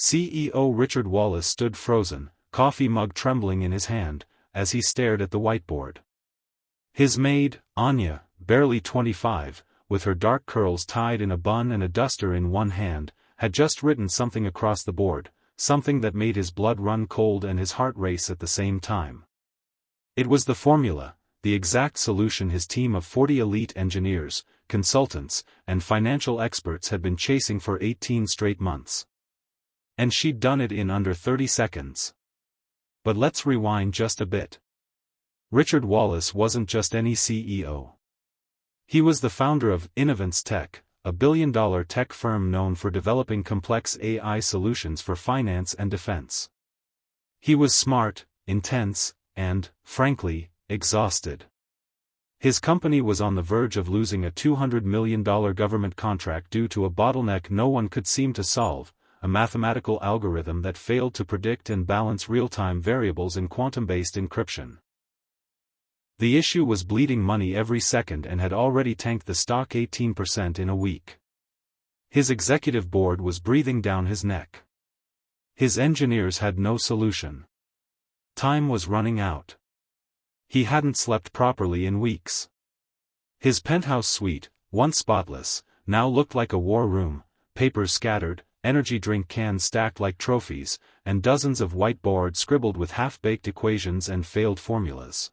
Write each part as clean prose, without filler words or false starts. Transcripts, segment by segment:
CEO Richard Wallace stood frozen, coffee mug trembling in his hand, as he stared at the whiteboard. His maid, Anya, barely 25, with her dark curls tied in a bun and a duster in one hand, had just written something across the board, something that made his blood run cold and his heart race at the same time. It was the formula, the exact solution his team of 40 elite engineers, consultants, and financial experts had been chasing for 18 straight months. And she'd done it in under 30 seconds. But let's rewind just a bit. Richard Wallace wasn't just any CEO. He was the founder of Innovance Tech, a billion-dollar tech firm known for developing complex AI solutions for finance and defense. He was smart, intense, and, frankly, exhausted. His company was on the verge of losing a $200 million government contract due to a bottleneck no one could seem to solve, a mathematical algorithm that failed to predict and balance real-time variables in quantum-based encryption. The issue was bleeding money every second and had already tanked the stock 18% in a week. His executive board was breathing down his neck. His engineers had no solution. Time was running out. He hadn't slept properly in weeks. His penthouse suite, once spotless, now looked like a war room, papers scattered, energy drink cans stacked like trophies, and dozens of whiteboards scribbled with half-baked equations and failed formulas.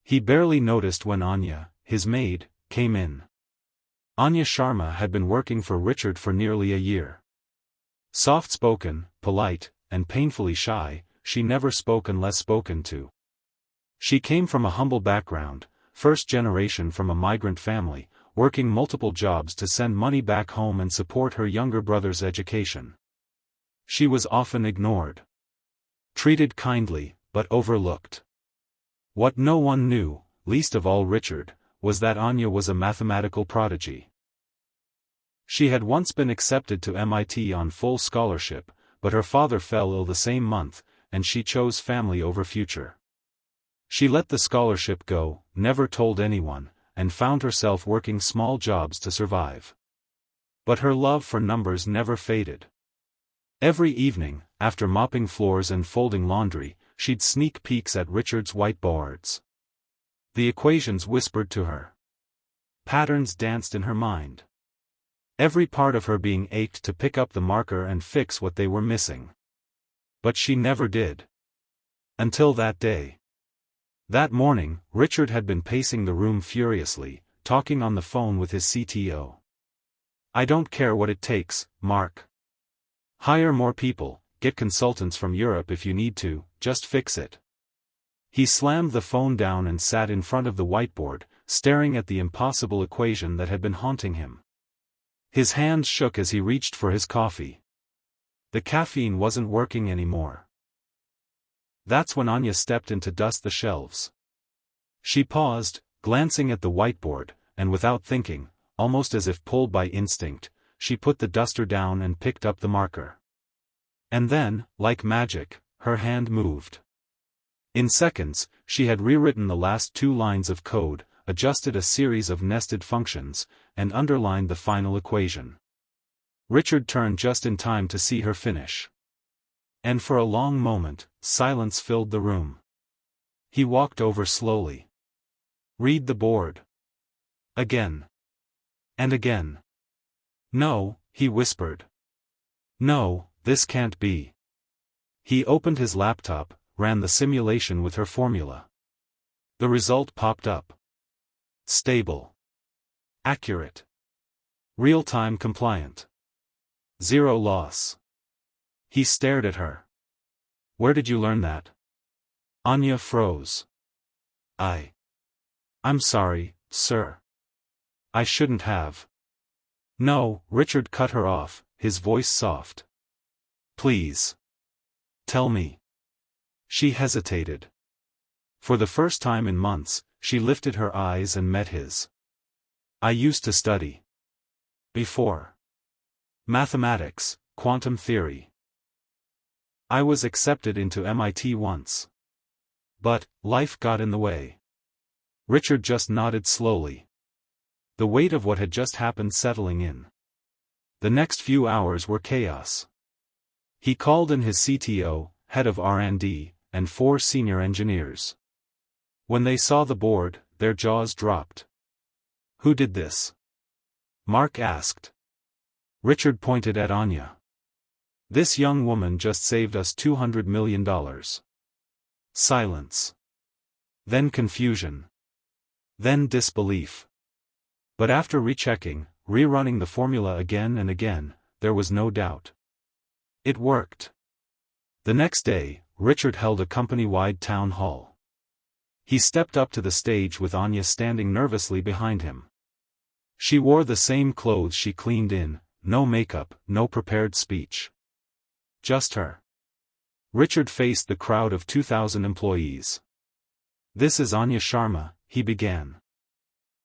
He barely noticed when Anya, his maid, came in. Anya Sharma had been working for Richard for nearly a year. Soft-spoken, polite, and painfully shy, she never spoke unless spoken to. She came from a humble background, first generation from a migrant family, working multiple jobs to send money back home and support her younger brother's education. She was often ignored. Treated kindly, but overlooked. What no one knew, least of all Richard, was that Anya was a mathematical prodigy. She had once been accepted to MIT on full scholarship, but her father fell ill the same month, and she chose family over future. She let the scholarship go, never told anyone, and found herself working small jobs to survive. But her love for numbers never faded. Every evening, after mopping floors and folding laundry, she'd sneak peeks at Richard's whiteboards. The equations whispered to her. Patterns danced in her mind. Every part of her being ached to pick up the marker and fix what they were missing. But she never did. Until that day. That morning, Richard had been pacing the room furiously, talking on the phone with his CTO. "I don't care what it takes, Mark. Hire more people, get consultants from Europe if you need to, just fix it." He slammed the phone down and sat in front of the whiteboard, staring at the impossible equation that had been haunting him. His hands shook as he reached for his coffee. The caffeine wasn't working anymore. That's when Anya stepped in to dust the shelves. She paused, glancing at the whiteboard, and without thinking, almost as if pulled by instinct, she put the duster down and picked up the marker. And then, like magic, her hand moved. In seconds, she had rewritten the last 2 lines of code, adjusted a series of nested functions, and underlined the final equation. Richard turned just in time to see her finish. And for a long moment, silence filled the room. He walked over slowly. "Read the board." Again. And again. "No," he whispered. "No, this can't be." He opened his laptop, ran the simulation with her formula. The result popped up. Stable. Accurate. Real-time compliant. Zero loss. He stared at her. "Where did you learn that?" Anya froze. I'm sorry, sir. I shouldn't have." "No," Richard cut her off, his voice soft. "Please. Tell me." She hesitated. For the first time in months, she lifted her eyes and met his. "I used to study. Before. Mathematics, quantum theory. I was accepted into MIT once. But, life got in the way." Richard just nodded slowly. The weight of what had just happened settling in. The next few hours were chaos. He called in his CTO, head of R&D, and 4 senior engineers. When they saw the board, their jaws dropped. "Who did this?" Mark asked. Richard pointed at Anya. "This young woman just saved us $200 million. Silence. Then confusion. Then disbelief. But after rechecking, rerunning the formula again and again, there was no doubt. It worked. The next day, Richard held a company-wide town hall. He stepped up to the stage with Anya standing nervously behind him. She wore the same clothes she cleaned in, no makeup, no prepared speech. Just her. Richard faced the crowd of 2,000 employees. "This is Anya Sharma," he began.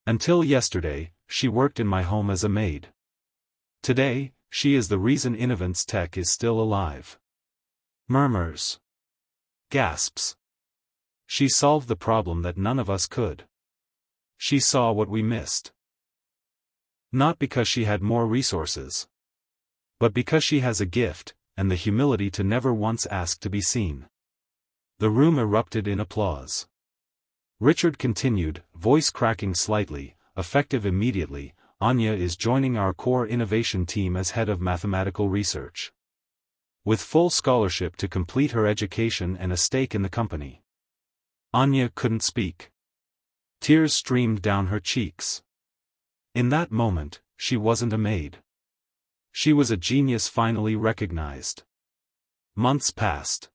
"Until yesterday, she worked in my home as a maid. Today, she is the reason Innovance Tech is still alive." Murmurs. Gasps. She solved the problem that none of us could. She saw what we missed. Not because she had more resources, but because she has a gift, and the humility to never once ask to be seen. The room erupted in applause. Richard continued, voice cracking slightly, effective immediately. "Anya is joining our core innovation team as head of mathematical research. With full scholarship to complete her education and a stake in the company." Anya couldn't speak. Tears streamed down her cheeks. In that moment, she wasn't a maid. She was a genius finally recognized. Months passed.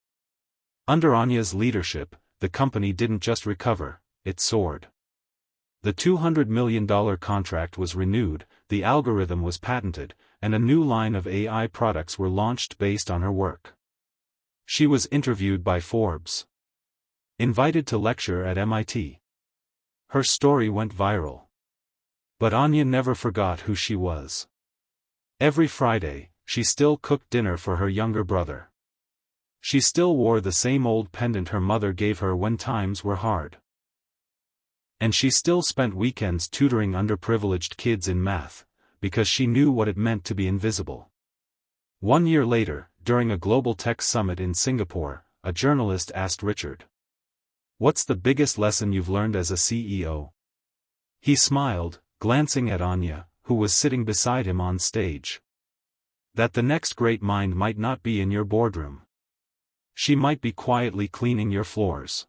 Under Anya's leadership, the company didn't just recover, it soared. The $200 million contract was renewed, the algorithm was patented, and a new line of AI products were launched based on her work. She was interviewed by Forbes. Invited to lecture at MIT. Her story went viral. But Anya never forgot who she was. Every Friday, she still cooked dinner for her younger brother. She still wore the same old pendant her mother gave her when times were hard. And she still spent weekends tutoring underprivileged kids in math, because she knew what it meant to be invisible. 1 year later, during a global tech summit in Singapore, a journalist asked Richard, "What's the biggest lesson you've learned as a CEO?" He smiled, glancing at Anya, who was sitting beside him on stage. That the next great mind might not be in your boardroom. She might be quietly cleaning your floors.